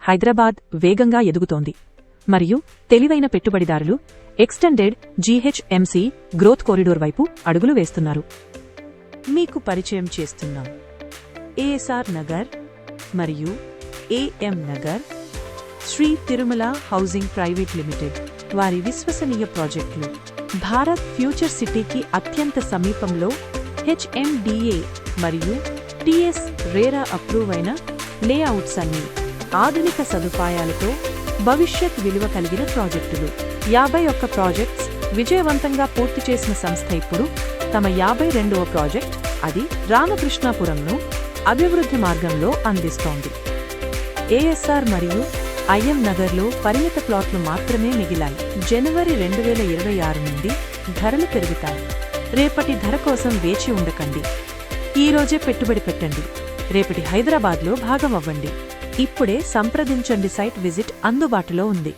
హైదరాబాద్ వేగంగా ఎదుగుతోంది మరియు తెలివైన పెట్టుబడిదారులు ఎక్స్టెండెడ్ జీహెచ్ఎంసీ గ్రోత్ కారిడార్ వైపు అడుగులు వేస్తున్నారు. మీకు పరిచయం చేస్తున్నాం ఏఎస్ఆర్ నగర్ మరియు AM Nagar. Shri Tirumala housing private limited వారి విశ్వసనీయ ప్రాజెక్టులు భారత్ ఫ్యూచర్ సిటీకి అత్యంత సమీపంలో హెచ్ఎండిఏ మరియు టిఎస్ రేరా అప్రూవ్ అయిన లేఅవుట్స్ అన్ని ఆధునిక సదుపాయాలతో భవిష్యత్ విలువ కలిగిన ప్రాజెక్టులు. 51 ప్రాజెక్ట్స్ విజయవంతంగా పూర్తి చేసిన సంస్థ ఇప్పుడు తమ 52వ ప్రాజెక్ట్ అది రామకృష్ణాపురంను అభివృద్ధి మార్గంలో అందిస్తోంది. ఏఎస్ఆర్ మరియు ఐఎం నగర్లో పరిమిత ప్లాట్లు మాత్రమే మిగిలాయి. జనవరి 2026 నుండి ధరలు పెరుగుతాయి. రేపటి ధర కోసం వేచి ఉండకండి. ఈరోజే పెట్టుబడి పెట్టండి. రేపటి హైదరాబాద్లో భాగం అవ్వండి. ఇప్పుడే సంప్రదించండి. సైట్ విజిట్ అందుబాటులో ఉంది.